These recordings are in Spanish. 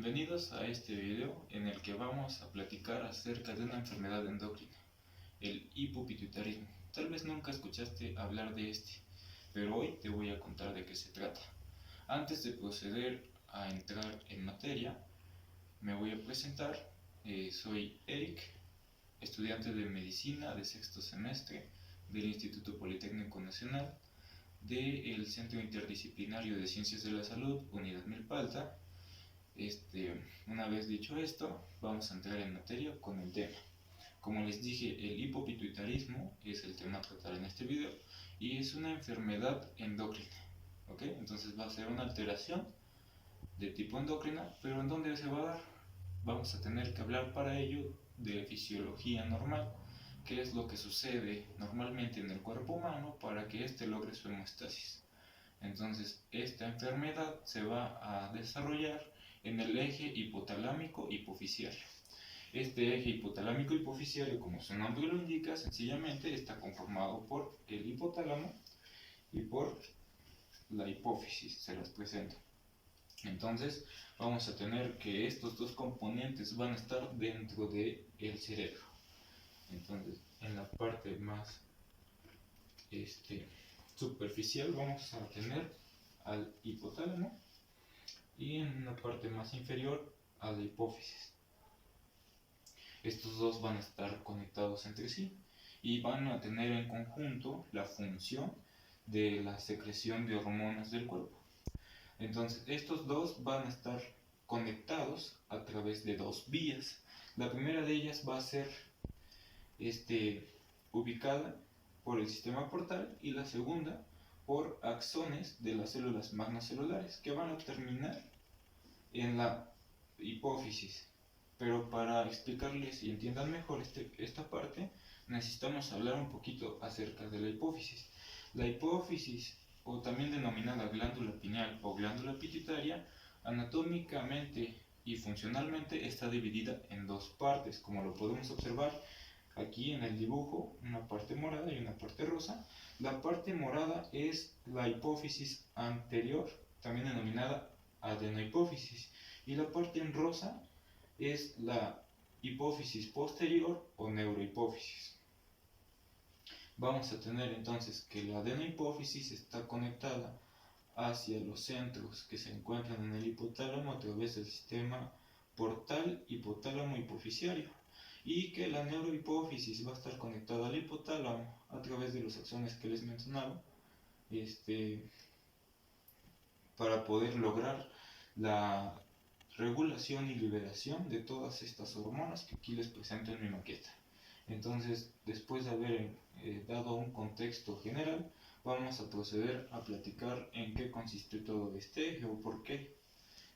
Bienvenidos a este video en el que vamos a platicar acerca de una enfermedad endocrina, el hipopituitarismo. Tal vez nunca escuchaste hablar de este, pero hoy te voy a contar de qué se trata. Antes de proceder a entrar en materia, me voy a presentar. Soy Eric, estudiante de medicina de sexto semestre del Instituto Politécnico Nacional del Centro Interdisciplinario de Ciencias de la Salud, Unidad Milpalta. Una vez dicho esto, vamos a entrar en materia con el tema. Como les dije, el hipopituitarismo es el tema a tratar en este video y es una enfermedad endocrina, ¿ok? Entonces va a ser una alteración de tipo endocrina, pero ¿en dónde se va a dar? Vamos a tener que hablar para ello de fisiología normal, qué es lo que sucede normalmente en el cuerpo humano para que éste logre su hemostasis. Entonces, esta enfermedad se va a desarrollar en el eje hipotalámico hipofisiario. Este eje hipotalámico hipofisiario, como su nombre lo indica, sencillamente está conformado por el hipotálamo y por la hipófisis. Se las presento. Entonces, vamos a tener que estos dos componentes van a estar dentro del cerebro. Entonces, en la parte más superficial vamos a tener al hipotálamo y en una parte más inferior a la hipófisis. Estos dos van a estar conectados entre sí y van a tener en conjunto la función de la secreción de hormonas del cuerpo. Entonces, estos dos van a estar conectados a través de dos vías. La primera de ellas va a ser ubicada por el sistema portal y la segunda por axones de las células magnocelulares que van a terminar en la hipófisis. Pero para explicarles y entiendan mejor esta parte, necesitamos hablar un poquito acerca de la hipófisis. La hipófisis, o también denominada glándula pineal o glándula pituitaria, anatómicamente y funcionalmente está dividida en dos partes, como lo podemos observar aquí en el dibujo, una parte morada y una parte rosa. La parte morada es la hipófisis anterior, también denominada adenohipófisis, y la parte en rosa es la hipófisis posterior o neurohipófisis. Vamos a tener entonces que la adenohipófisis está conectada hacia los centros que se encuentran en el hipotálamo a través del sistema portal hipotálamo hipofisiario, y que la neurohipófisis va a estar conectada al hipotálamo a través de los axones que les mencionaba, para poder lograr la regulación y liberación de todas estas hormonas que aquí les presento en mi maqueta. Entonces, después de haber dado un contexto general, vamos a proceder a platicar en qué consiste todo este eje o por qué.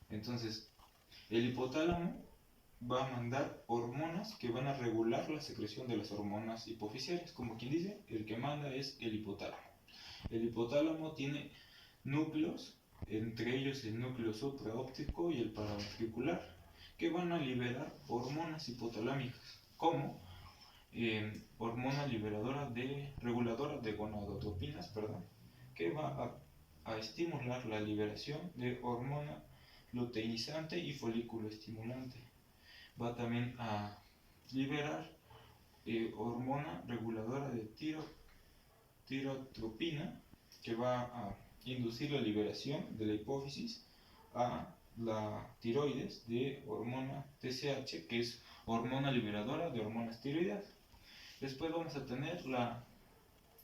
Entonces, el hipotálamo va a mandar hormonas que van a regular la secreción de las hormonas hipofisiales. Como quien dice, el que manda es el hipotálamo. El hipotálamo tiene núcleos, entre ellos el núcleo supraóptico y el paraventricular, que van a liberar hormonas hipotalámicas, como hormona reguladora de gonadotropinas, que va a estimular la liberación de hormona luteinizante y folículo estimulante. Va también a liberar hormona reguladora de tirotropina, que va a inducir la liberación de la hipófisis a la tiroides de hormona TSH, que es hormona liberadora de hormonas tiroideas. Después vamos a tener la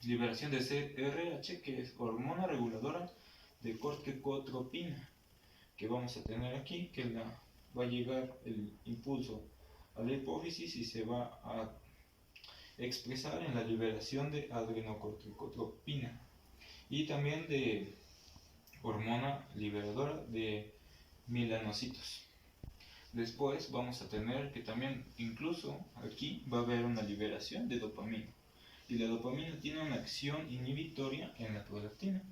liberación de CRH, que es hormona reguladora de corticotropina, que vamos a tener aquí, que va a llegar el impulso a la hipófisis y se va a expresar en la liberación de adrenocorticotropina y también de hormona liberadora de melanocitos. Después vamos a tener que también, incluso aquí, va a haber una liberación de dopamina, y la dopamina tiene una acción inhibitoria en la prolactina.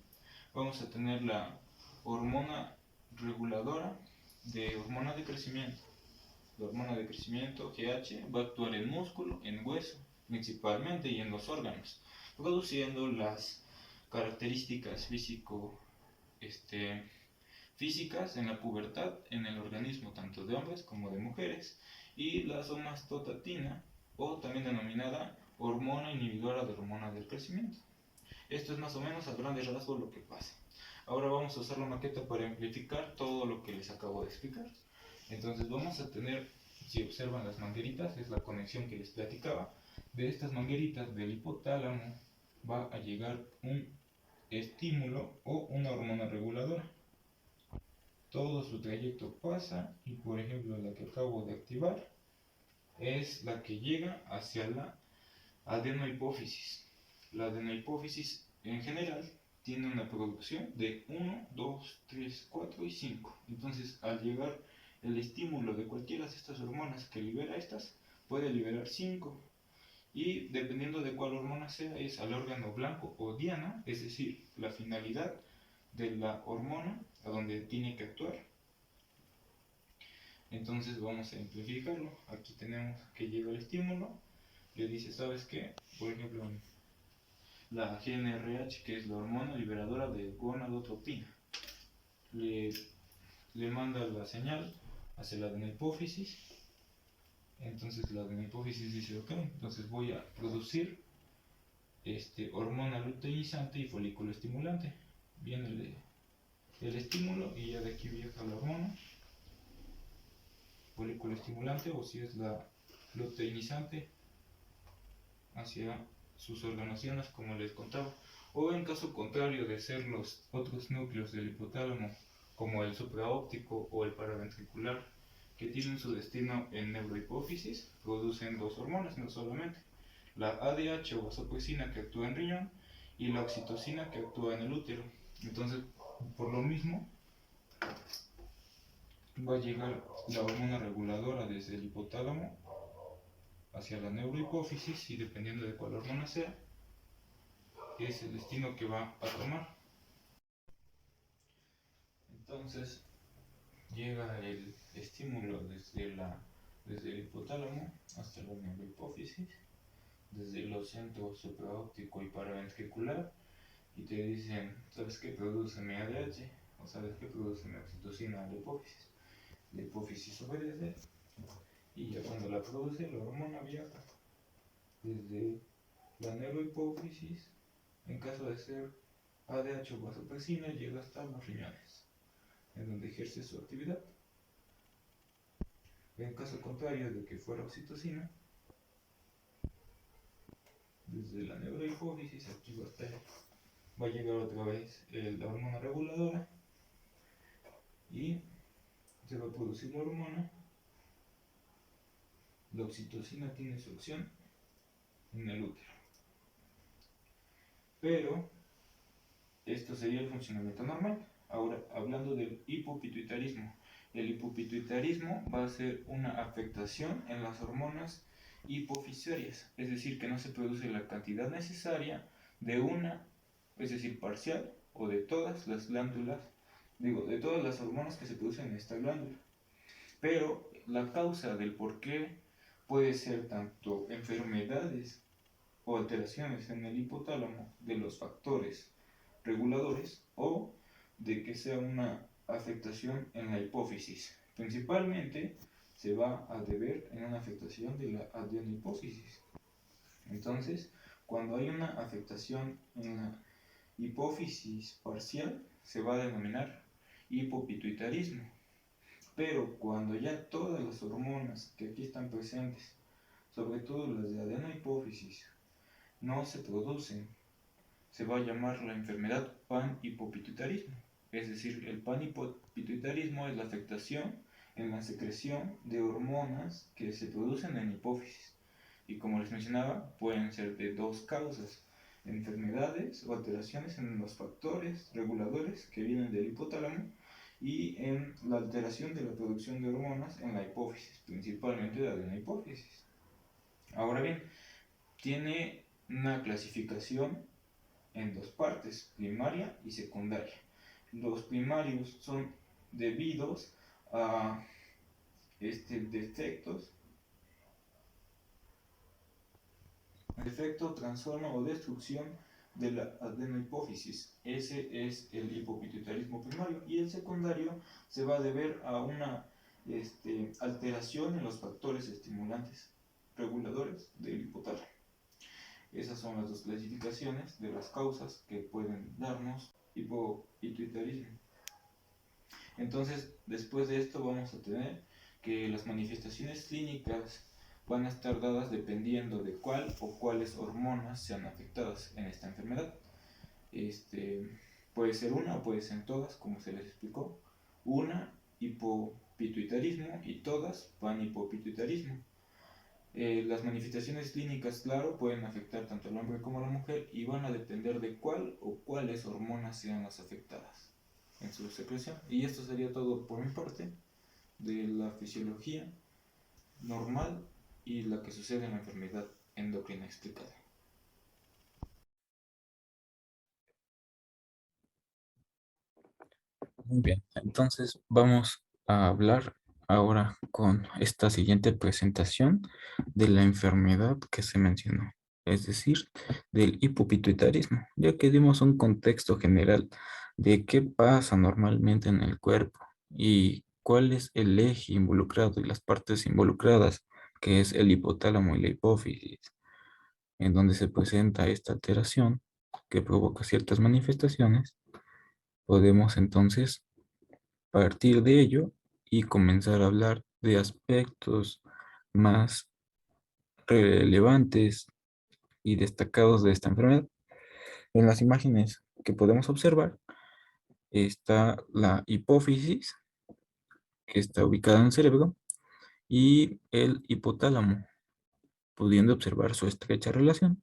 Vamos a tener la hormona reguladora de hormona de crecimiento. La hormona de crecimiento, GH, va a actuar en músculo, en hueso, principalmente, y en los órganos, produciendo las características físicas en la pubertad en el organismo tanto de hombres como de mujeres, y la somatostatina, o también denominada hormona inhibidora de hormona del crecimiento. Esto es más o menos a grandes rasgos lo que pasa. Ahora vamos a usar la maqueta para amplificar todo lo que les acabo de explicar. Entonces vamos a tener, si observan las mangueritas, es la conexión que les platicaba. De estas mangueritas del hipotálamo va a llegar un estímulo o una hormona reguladora. Todo su trayecto pasa y, por ejemplo, la que acabo de activar es la que llega hacia la adenohipófisis. La adenohipófisis en general tiene una producción de 1, 2, 3, 4 y 5. Entonces, al llegar el estímulo de cualquiera de estas hormonas que libera estas, puede liberar 5. Y dependiendo de cuál hormona sea, es al órgano blanco o diana, es decir, la finalidad de la hormona a donde tiene que actuar. Entonces vamos a simplificarlo. Aquí tenemos que llega el estímulo, le dice, ¿sabes qué? Por ejemplo, la GnRH, que es la hormona liberadora de gonadotropina, le manda la señal hacia la adenohipófisis. Entonces la adenohipófisis dice, ok, entonces voy a producir hormona luteinizante y folículo estimulante. Viene el estímulo y ya de aquí viaja la hormona, folículo estimulante, o si es la luteinizante, hacia sus organosionas, como les contaba. O en caso contrario de ser los otros núcleos del hipotálamo, como el supraóptico o el paraventricular, que tienen su destino en neurohipófisis, producen dos hormonas, no solamente la ADH o vasopresina, que actúa en riñón, y la oxitocina, que actúa en el útero. Entonces, por lo mismo, va a llegar la hormona reguladora desde el hipotálamo hacia la neurohipófisis, y dependiendo de cuál hormona sea, es el destino que va a tomar. Entonces llega el estímulo desde el hipotálamo hasta la neurohipófisis, desde los centros supraóptico y paraventricular, y te dicen, ¿sabes qué produce mi ADH? ¿O sabes qué produce mi oxitocina a la hipófisis? La hipófisis obedece, y ya cuando la produce, la hormona viaja desde la neurohipófisis, en caso de ser ADH o vasopresina, llega hasta los riñones, en donde ejerce su actividad. En caso contrario de que fuera oxitocina, desde la neurohipófisis aquí va a llegar otra vez la hormona reguladora, y se va a producir la hormona. La oxitocina tiene su acción en el útero. Pero esto sería el funcionamiento normal. Ahora, hablando del hipopituitarismo. El hipopituitarismo va a ser una afectación en las hormonas hipofisarias, es decir, que no se produce la cantidad necesaria de una, es decir, parcial, o de todas las glándulas, de todas las hormonas que se producen en esta glándula. Pero la causa del por qué puede ser tanto enfermedades o alteraciones en el hipotálamo de los factores reguladores, o de que sea una afectación en la hipófisis. Principalmente se va a deber en una afectación de la adenohipófisis. Entonces, cuando hay una afectación en la hipófisis parcial, se va a denominar hipopituitarismo. Pero cuando ya todas las hormonas que aquí están presentes, sobre todo las de adenohipófisis, no se producen, se va a llamar la enfermedad panhipopituitarismo. Es decir, el panhipopituitarismo es la afectación en la secreción de hormonas que se producen en hipófisis. Y como les mencionaba, pueden ser de dos causas: enfermedades o alteraciones en los factores reguladores que vienen del hipotálamo, y en la alteración de la producción de hormonas en la hipófisis, principalmente de adenohipófisis. Ahora bien, tiene una clasificación en dos partes, primaria y secundaria. Los primarios son debidos a defecto, trastorno o destrucción de la adenohipófisis. Ese es el hipopituitarismo primario. Y el secundario se va a deber a una alteración en los factores estimulantes reguladores del hipotálamo. Esas son las dos clasificaciones de las causas que pueden darnos hipopituitarismo. Entonces, después de esto vamos a tener que las manifestaciones clínicas van a estar dadas dependiendo de cuál o cuáles hormonas sean afectadas en esta enfermedad. Puede ser una o puede ser todas, como se les explicó. Una, hipopituitarismo, y todas van hipopituitarismo. Las manifestaciones clínicas, claro, pueden afectar tanto al hombre como a la mujer y van a depender de cuál o cuáles hormonas sean las afectadas en su secreción. Y esto sería todo por mi parte de la fisiología normal y la que sucede en la enfermedad endocrina explicada. Muy bien, entonces vamos a hablar ahora con esta siguiente presentación de la enfermedad que se mencionó, es decir, del hipopituitarismo, ya que dimos un contexto general de qué pasa normalmente en el cuerpo y cuál es el eje involucrado y las partes involucradas, que es el hipotálamo y la hipófisis, en donde se presenta esta alteración que provoca ciertas manifestaciones. Podemos entonces partir de ello y comenzar a hablar de aspectos más relevantes y destacados de esta enfermedad. En las imágenes que podemos observar está la hipófisis, que está ubicada en el cerebro, y el hipotálamo, pudiendo observar su estrecha relación.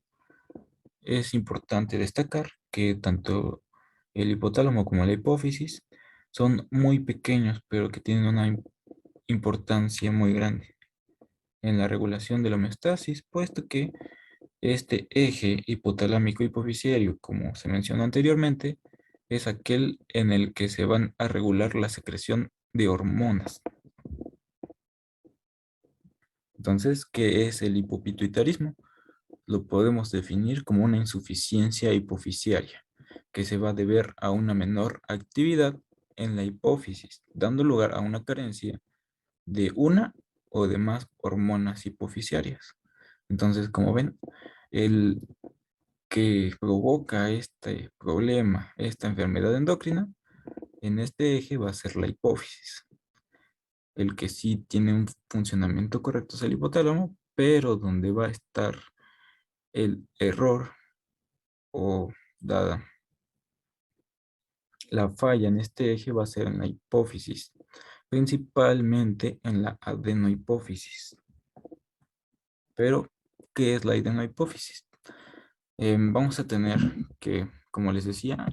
Es importante destacar que tanto el hipotálamo como la hipófisis son muy pequeños, pero que tienen una importancia muy grande en la regulación de la homeostasis, puesto que este eje hipotalámico hipofisiario, como se mencionó anteriormente, es aquel en el que se van a regular la secreción de hormonas. Entonces, ¿qué es el hipopituitarismo? Lo podemos definir como una insuficiencia hipofisiaria, que se va a deber a una menor actividad en la hipófisis, dando lugar a una carencia de una o de más hormonas hipofisiarias. Entonces, como ven, el que provoca este problema, esta enfermedad endocrina, en este eje va a ser la hipófisis. El que sí tiene un funcionamiento correcto es el hipotálamo, pero donde va a estar el error o dada la falla en este eje va a ser en la hipófisis, principalmente en la adenohipófisis. Pero, ¿qué es la adenohipófisis? Vamos a tener que, como les decía,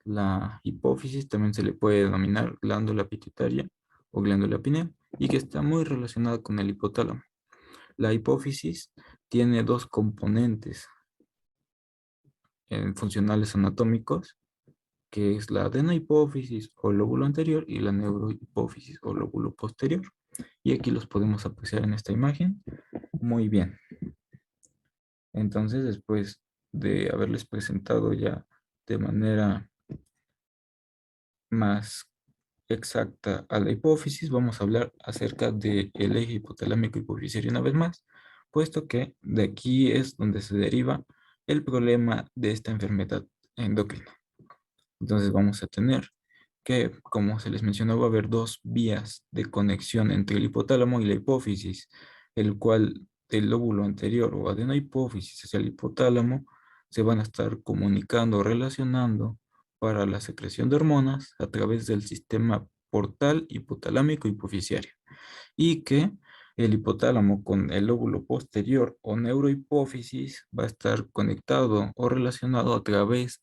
la hipófisis también se le puede denominar glándula pituitaria o glándula pineal y que está muy relacionada con el hipotálamo. La hipófisis tiene dos componentes funcionales anatómicos, que es la adenohipófisis o lóbulo anterior y la neurohipófisis o lóbulo posterior. Y aquí los podemos apreciar en esta imagen. Muy bien. Entonces, después de haberles presentado ya de manera más exacta a la hipófisis, vamos a hablar acerca del eje hipotalámico hipofisiario una vez más, puesto que de aquí es donde se deriva el problema de esta enfermedad endocrina. Entonces vamos a tener que, como se les mencionó, va a haber dos vías de conexión entre el hipotálamo y la hipófisis, el cual del lóbulo anterior o adenohipófisis hacia el hipotálamo se van a estar comunicando o relacionando para la secreción de hormonas a través del sistema portal hipotalámico hipofisiario y que el hipotálamo con el lóbulo posterior o neurohipófisis va a estar conectado o relacionado a través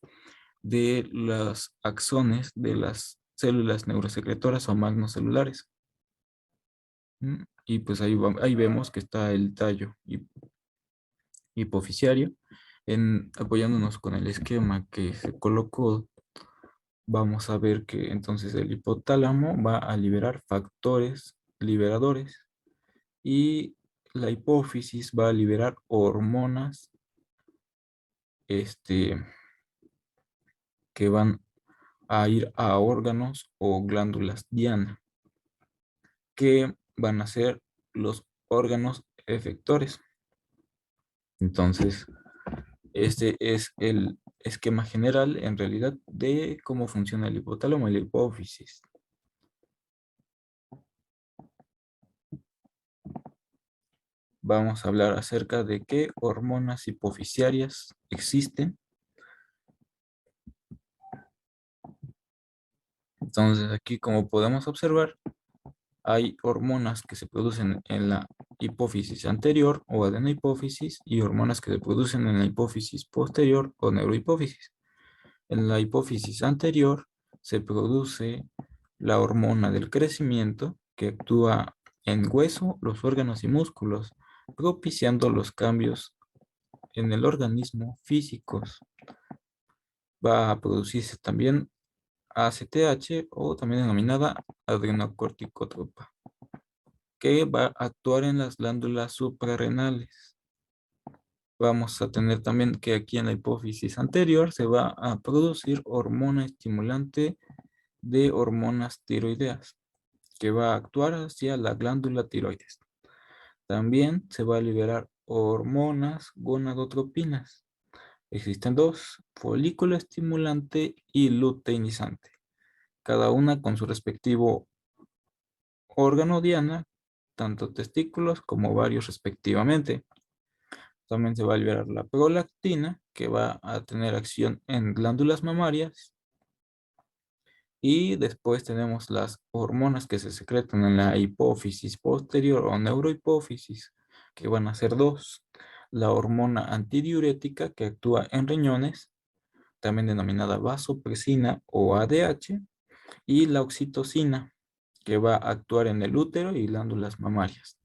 de las axones de las células neurosecretoras o magnocelulares. Y pues ahí vemos que está el tallo hipofisiario. Apoyándonos con el esquema que se colocó, vamos a ver que entonces el hipotálamo va a liberar factores liberadores y la hipófisis va a liberar hormonas este, que van a ir a órganos o glándulas diana, que van a ser los órganos efectores. Entonces, este es el esquema general, en realidad, de cómo funciona el hipotálamo y la hipófisis. Vamos a hablar acerca de qué hormonas hipofisiarias existen. Entonces, aquí, como podemos observar, hay hormonas que se producen en la hipófisis anterior o adenohipófisis y hormonas que se producen en la hipófisis posterior o neurohipófisis. En la hipófisis anterior se produce la hormona del crecimiento que actúa en hueso, los órganos y músculos, propiciando los cambios en el organismo físicos. Va a producirse también ACTH o también denominada adrenocorticotropa, que va a actuar en las glándulas suprarrenales. Vamos a tener también que aquí en la hipófisis anterior se va a producir hormona estimulante de hormonas tiroideas, que va a actuar hacia la glándula tiroides. También se va a liberar hormonas gonadotropinas. Existen dos: folículo estimulante y luteinizante, cada una con su respectivo órgano diana, tanto testículos como ovarios respectivamente. También se va a liberar la prolactina, que va a tener acción en glándulas mamarias. Y después tenemos las hormonas que se secretan en la hipófisis posterior o neurohipófisis, que van a ser dos: la hormona antidiurética que actúa en riñones, también denominada vasopresina o ADH, y la oxitocina, que va a actuar en el útero y glándulas mamarias.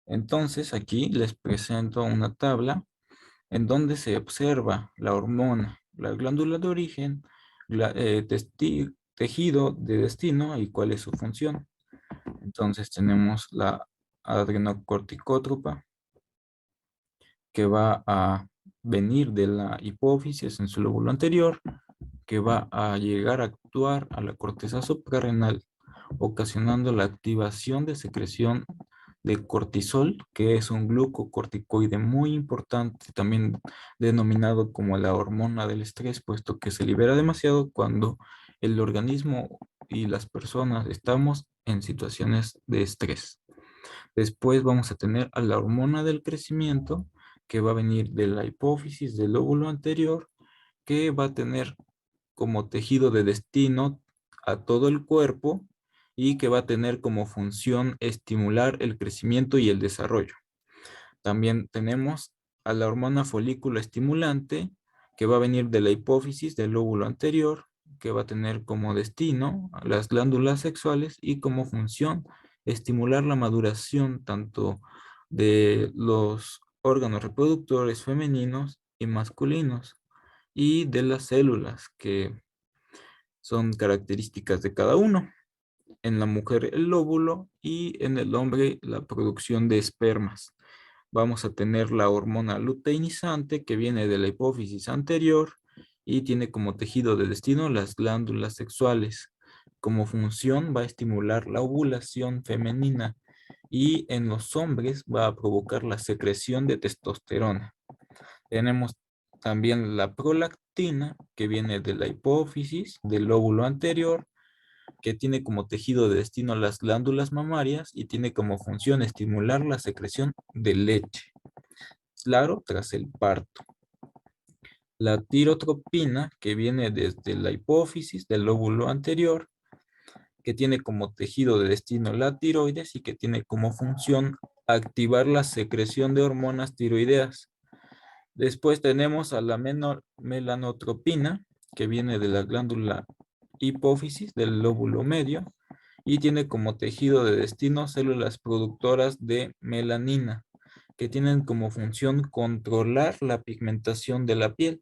Entonces, aquí les presento una tabla en donde se observa la hormona, la glándula de origen, tejido de destino y cuál es su función. Entonces tenemos la adrenocorticótropa, que va a venir de la hipófisis en su lóbulo anterior, que va a llegar a actuar a la corteza suprarrenal, ocasionando la activación de secreción de cortisol, que es un glucocorticoide muy importante, también denominado como la hormona del estrés, puesto que se libera demasiado cuando el organismo y las personas estamos en situaciones de estrés. Después vamos a tener a la hormona del crecimiento, que va a venir de la hipófisis del lóbulo anterior, que va a tener como tejido de destino a todo el cuerpo y que va a tener como función estimular el crecimiento y el desarrollo. También tenemos a la hormona folículo estimulante, que va a venir de la hipófisis del lóbulo anterior, que va a tener como destino a las glándulas sexuales y como función estimular la maduración tanto de los órganos reproductores femeninos y masculinos y de las células que son características de cada uno. En la mujer el lóbulo y en el hombre la producción de espermas. Vamos a tener la hormona luteinizante, que viene de la hipófisis anterior y tiene como tejido de destino las glándulas sexuales. Como función va a estimular la ovulación femenina y en los hombres va a provocar la secreción de testosterona. Tenemos también la prolactina, que viene de la hipófisis del lóbulo anterior, que tiene como tejido de destino las glándulas mamarias y tiene como función estimular la secreción de leche, claro, tras el parto. La tirotropina, que viene desde la hipófisis del lóbulo anterior, que tiene como tejido de destino la tiroides y que tiene como función activar la secreción de hormonas tiroideas. Después tenemos a la melanotropina, que viene de la glándula hipófisis del lóbulo medio y tiene como tejido de destino células productoras de melanina, que tienen como función controlar la pigmentación de la piel.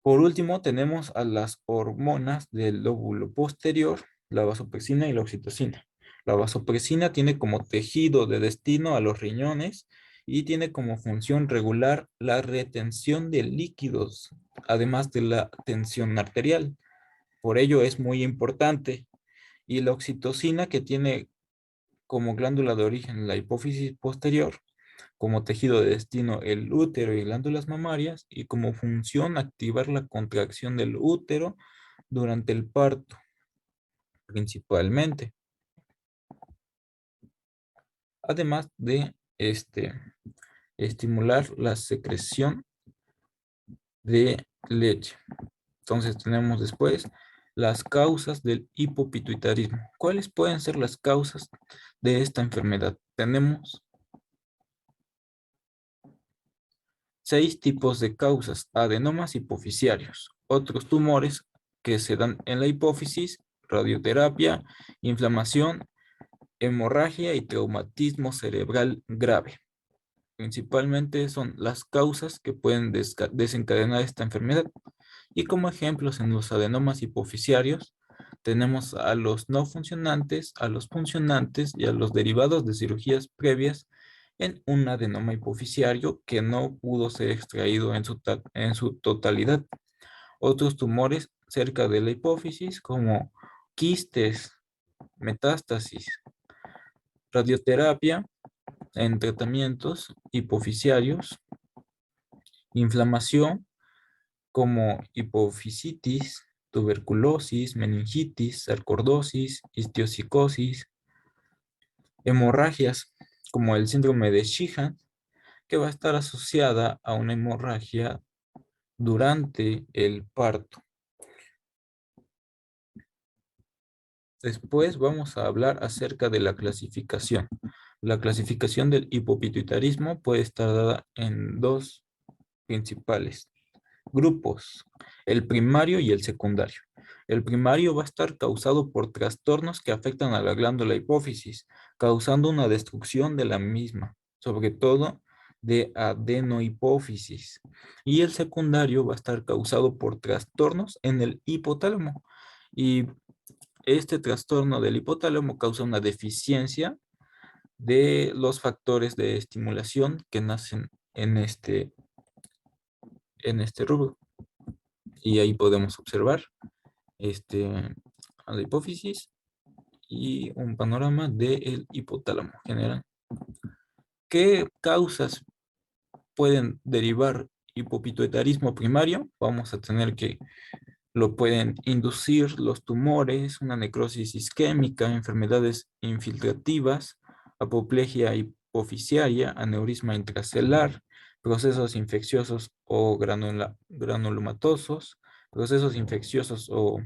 Por último, tenemos a las hormonas del lóbulo posterior, la vasopresina y la oxitocina. La vasopresina tiene como tejido de destino a los riñones y tiene como función regular la retención de líquidos, además de la tensión arterial. Por ello es muy importante. Y la oxitocina, que tiene como glándula de origen la hipófisis posterior, como tejido de destino el útero y glándulas mamarias, y como función activar la contracción del útero durante el parto, principalmente. Además de estimular la secreción de leche. Entonces tenemos después las causas del hipopituitarismo. ¿Cuáles pueden ser las causas de esta enfermedad? Tenemos 6 tipos de causas: adenomas hipoficiarios, otros tumores que se dan en la hipófisis, radioterapia, inflamación, hemorragia y traumatismo cerebral grave. Principalmente son las causas que pueden desencadenar esta enfermedad. Y como ejemplos en los adenomas hipoficiarios, tenemos a los no funcionantes, a los funcionantes y a los derivados de cirugías previas en un adenoma hipoficiario que no pudo ser extraído en su totalidad. Otros tumores cerca de la hipófisis, como quistes, metástasis, radioterapia en tratamientos hipoficiarios, inflamación como hipofisitis, tuberculosis, meningitis, sarcoidosis, histiocicosis, hemorragias como el síndrome de Sheehan, que va a estar asociada a una hemorragia durante el parto. Después vamos a hablar acerca de la clasificación. La clasificación del hipopituitarismo puede estar dada en dos principales grupos: el primario y el secundario. El primario va a estar causado por trastornos que afectan a la glándula hipófisis, causando una destrucción de la misma, sobre todo de adenohipófisis. Y el secundario va a estar causado por trastornos en el hipotálamo. Y este trastorno del hipotálamo causa una deficiencia de los factores de estimulación que nacen en este rubro. Y ahí podemos observar a la hipófisis y un panorama del hipotálamo general. ¿Qué causas pueden derivar hipopituitarismo primario? Vamos a tener que lo pueden inducir los tumores, una necrosis isquémica, enfermedades infiltrativas, apoplejia hipoficiaria, aneurisma intracelular, procesos infecciosos o granulomatosos, procesos infecciosos o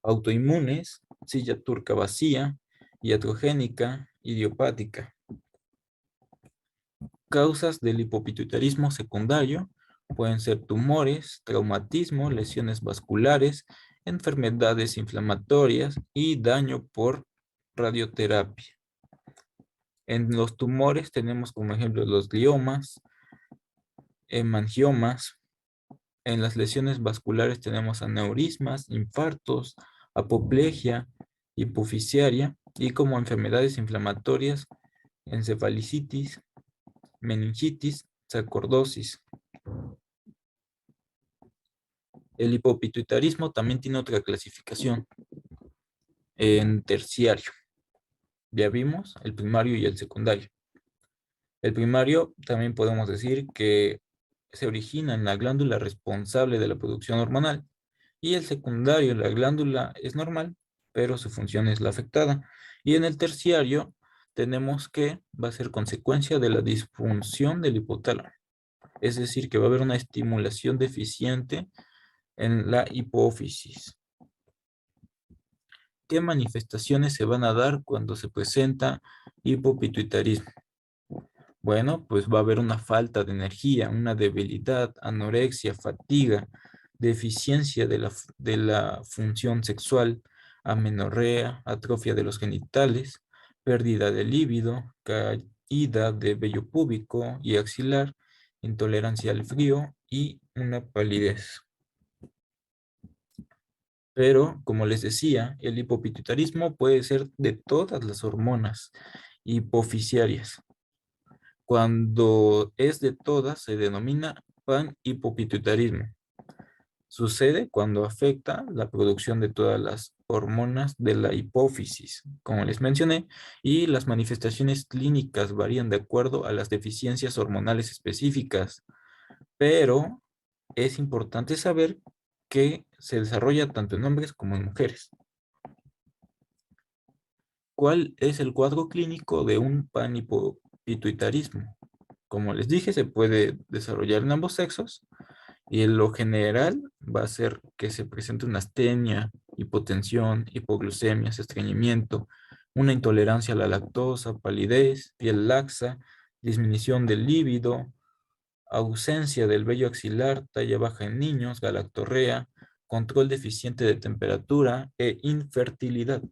autoinmunes, silla turca vacía, iatrogénica, idiopática. Causas del hipopituitarismo secundario pueden ser tumores, traumatismo, lesiones vasculares, enfermedades inflamatorias y daño por radioterapia. En los tumores tenemos como ejemplo los gliomas, hemangiomas. En las lesiones vasculares tenemos aneurismas, infartos, apoplejia hipoficiaria, y como enfermedades inflamatorias, encefalicitis, meningitis, sarcoidosis. El hipopituitarismo también tiene otra clasificación en terciario. Ya vimos el primario y el secundario. El primario también podemos decir que se origina en la glándula responsable de la producción hormonal, y el secundario, la glándula es normal, pero su función es la afectada. Y en el terciario tenemos que va a ser consecuencia de la disfunción del hipotálamo. Es decir, que va a haber una estimulación deficiente en la hipófisis. ¿Qué manifestaciones se van a dar cuando se presenta hipopituitarismo? Bueno, pues va a haber una falta de energía, una debilidad, anorexia, fatiga, deficiencia de la función sexual, amenorrea, atrofia de los genitales, pérdida de líbido, caída de vello púbico y axilar, intolerancia al frío y una palidez. Pero, como les decía, el hipopituitarismo puede ser de todas las hormonas hipofisiarias. Cuando es de todas, se denomina panhipopituitarismo. Sucede cuando afecta la producción de todas las hormonas de la hipófisis, como les mencioné, y las manifestaciones clínicas varían de acuerdo a las deficiencias hormonales específicas, pero es importante saber que se desarrolla tanto en hombres como en mujeres. ¿Cuál es el cuadro clínico de un panhipopituitarismo? Como les dije, se puede desarrollar en ambos sexos y en lo general va a ser que se presente una astenia, hipotensión, hipoglucemia, estreñimiento, una intolerancia a la lactosa, palidez, piel laxa, disminución del líbido, ausencia del vello axilar, talla baja en niños, galactorrea, control deficiente de temperatura e infertilidad.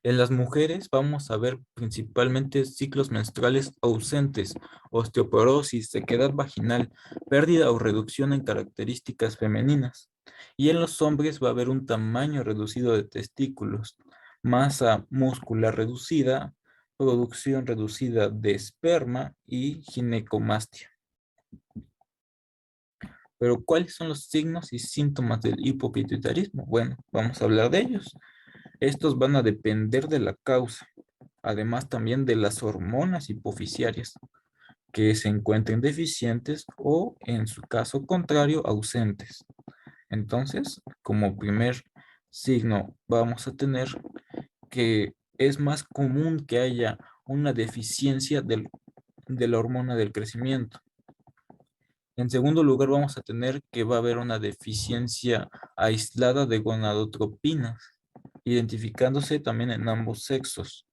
En las mujeres vamos a ver principalmente ciclos menstruales ausentes, osteoporosis, sequedad vaginal, pérdida o reducción en características femeninas. Y en los hombres va a haber un tamaño reducido de testículos, masa muscular reducida, producción reducida de esperma y ginecomastia. Pero ¿cuáles son los signos y síntomas del hipopituitarismo? Bueno, vamos a hablar de ellos. Estos van a depender de la causa, además también de las hormonas hipofisiarias que se encuentren deficientes o, en su caso contrario, ausentes. Entonces, como primer signo, vamos a tener que es más común que haya una deficiencia de la hormona del crecimiento. En segundo lugar, vamos a tener que va a haber una deficiencia aislada de gonadotropinas, identificándose también en ambos sexos.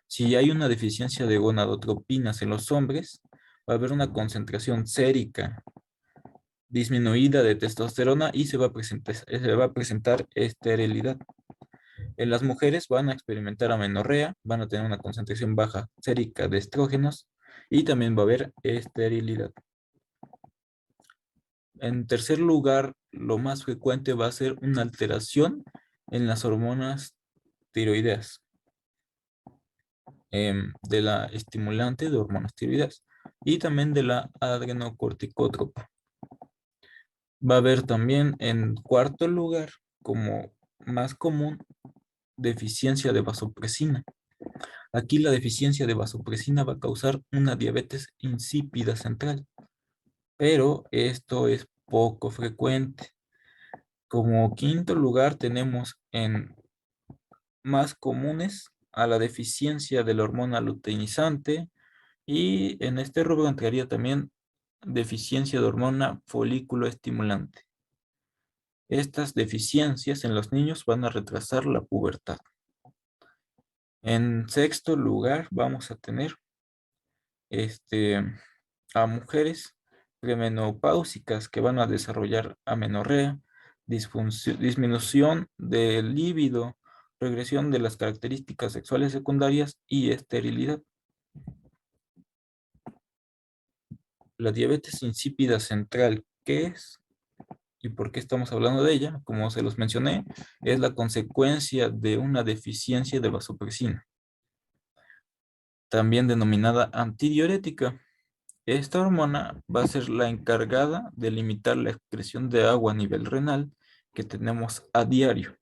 Si hay una deficiencia de gonadotropinas en los hombres, va a haber una concentración sérica disminuida de testosterona y se va a presentar esterilidad. En las mujeres van a experimentar amenorrea, van a tener una concentración baja sérica de estrógenos y también va a haber esterilidad. En tercer lugar, lo más frecuente va a ser una alteración en las hormonas tiroideas, de la estimulante de hormonas tiroideas y también de la adrenocorticótropa. Va a haber también en cuarto lugar, como más común, deficiencia de vasopresina. Aquí la deficiencia de vasopresina va a causar una diabetes insípida central, pero esto es poco frecuente. Como quinto lugar tenemos en más comunes a la deficiencia de la hormona luteinizante y en este rubro entraría también deficiencia de hormona folículo estimulante. Estas deficiencias en los niños van a retrasar la pubertad. En sexto lugar vamos a tener a mujeres premenopáusicas que van a desarrollar amenorrea, disminución del líbido, regresión de las características sexuales secundarias y esterilidad. La diabetes insípida central, ¿qué es? ¿Y por qué estamos hablando de ella? Como se los mencioné, es la consecuencia de una deficiencia de vasopresina, también denominada antidiurética. Esta hormona va a ser la encargada de limitar la excreción de agua a nivel renal que tenemos a diario.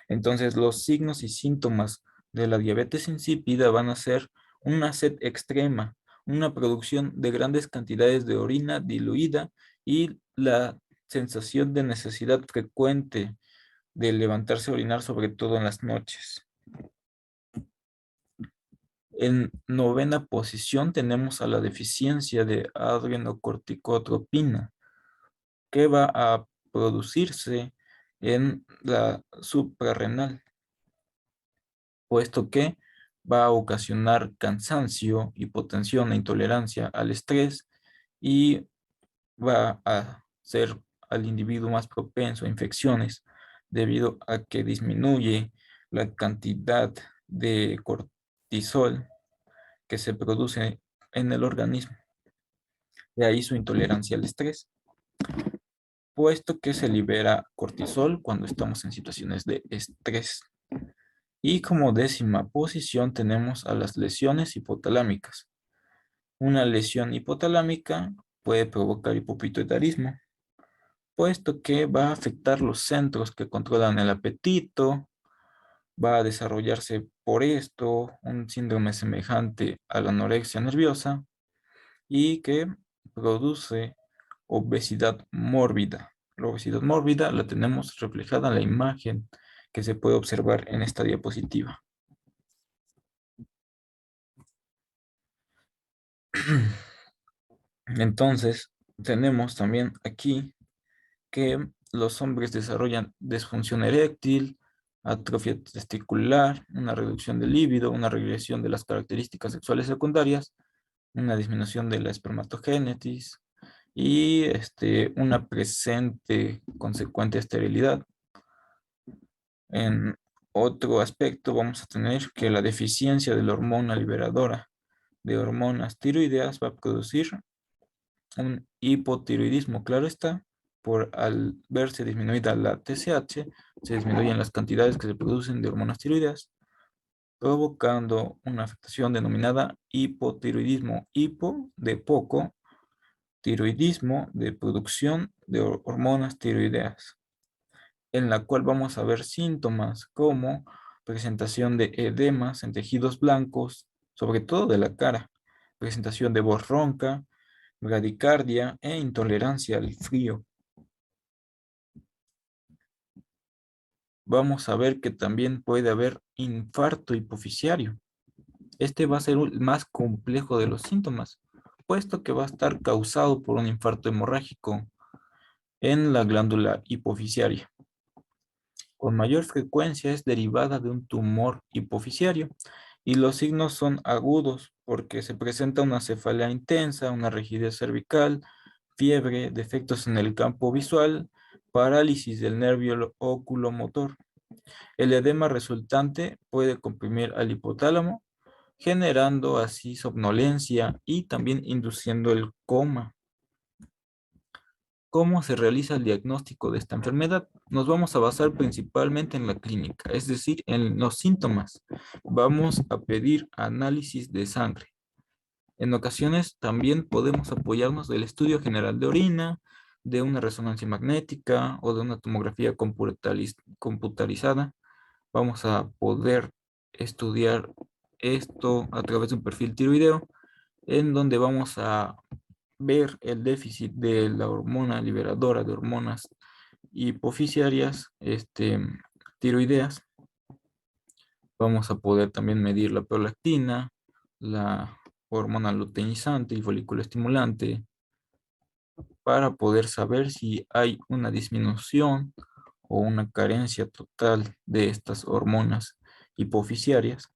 Entonces, los signos y síntomas de la diabetes insípida van a ser una sed extrema, una producción de grandes cantidades de orina diluida y la sensación de necesidad frecuente de levantarse a orinar, sobre todo en las noches. En novena posición tenemos a la deficiencia de adrenocorticotropina, que va a producirse en la suprarrenal, puesto que va a ocasionar cansancio, hipotensión e intolerancia al estrés y va a ser al individuo más propenso a infecciones debido a que disminuye la cantidad de cortisol que se produce en el organismo. De ahí su intolerancia al estrés, puesto que se libera cortisol cuando estamos en situaciones de estrés. Y como décima posición tenemos a las lesiones hipotalámicas. Una lesión hipotalámica puede provocar hipopituitarismo, puesto que va a afectar los centros que controlan el apetito, va a desarrollarse por esto un síndrome semejante a la anorexia nerviosa y que produce obesidad mórbida. La obesidad mórbida la tenemos reflejada en la imagen que se puede observar en esta diapositiva. Entonces, tenemos también aquí que los hombres desarrollan disfunción eréctil, atrofia testicular, una reducción del líbido, una regresión de las características sexuales secundarias, una disminución de la espermatogénesis y una presente consecuente esterilidad. En otro aspecto vamos a tener que la deficiencia de la hormona liberadora de hormonas tiroideas va a producir un hipotiroidismo. Claro está, por al verse disminuida la TSH, se disminuyen las cantidades que se producen de hormonas tiroideas, provocando una afectación denominada hipotiroidismo. Hipo de poco, tiroidismo de producción de hormonas tiroideas, en la cual vamos a ver síntomas como presentación de edemas en tejidos blancos, sobre todo de la cara, presentación de voz ronca, bradicardia e intolerancia al frío. Vamos a ver que también puede haber infarto hipofisiario. Este va a ser el más complejo de los síntomas, puesto que va a estar causado por un infarto hemorrágico en la glándula hipofisiaria. Con mayor frecuencia es derivada de un tumor hipofisiario y los signos son agudos porque se presenta una cefalea intensa, una rigidez cervical, fiebre, defectos en el campo visual, parálisis del nervio oculomotor. El edema resultante puede comprimir al hipotálamo, generando así somnolencia y también induciendo el coma. ¿Cómo se realiza el diagnóstico de esta enfermedad? Nos vamos a basar principalmente en la clínica, es decir, en los síntomas. Vamos a pedir análisis de sangre. En ocasiones también podemos apoyarnos del estudio general de orina, de una resonancia magnética o de una tomografía computarizada. Vamos a poder estudiar esto a través de un perfil tiroideo, en donde vamos a ver el déficit de la hormona liberadora de hormonas hipofisiarias, tiroideas. Vamos a poder también medir la prolactina, la hormona luteinizante y folículo estimulante, para poder saber si hay una disminución o una carencia total de estas hormonas hipofisiarias,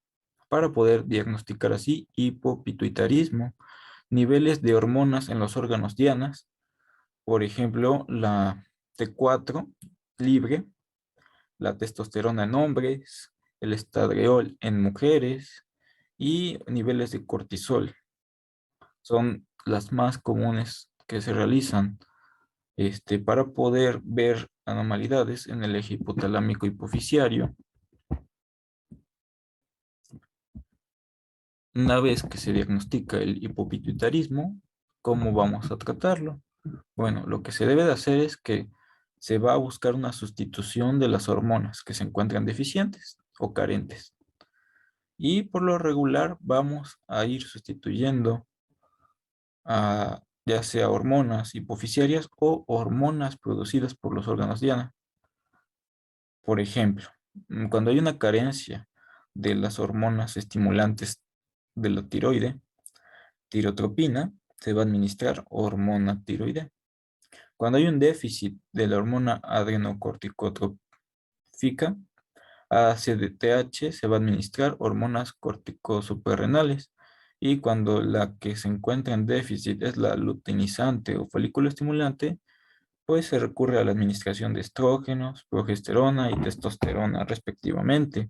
para poder diagnosticar así hipopituitarismo, niveles de hormonas en los órganos dianas, por ejemplo, la T4 libre, la testosterona en hombres, el estradiol en mujeres y niveles de cortisol. Son las más comunes que se realizan para poder ver anormalidades en el eje hipotalámico hipofisiario. Una vez que se diagnostica el hipopituitarismo, ¿cómo vamos a tratarlo? Bueno, lo que se debe de hacer es que se va a buscar una sustitución de las hormonas que se encuentran deficientes o carentes. Y por lo regular vamos a ir sustituyendo a ya sea hormonas hipofisiarias o hormonas producidas por los órganos diana. Por ejemplo, cuando hay una carencia de las hormonas estimulantes de la tiroide, tirotropina, se va a administrar hormona tiroidea. Cuando hay un déficit de la hormona adrenocorticotrófica, ACTH, se va a administrar hormonas corticosuprarrenales. Y cuando la que se encuentra en déficit es la luteinizante o folículo estimulante, pues se recurre a la administración de estrógenos, progesterona y testosterona respectivamente.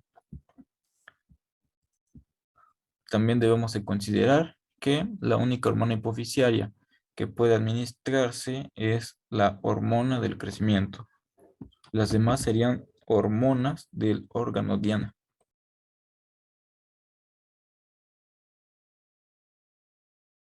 También debemos de considerar que la única hormona hipofisiaria que puede administrarse es la hormona del crecimiento. Las demás serían hormonas del órgano diana.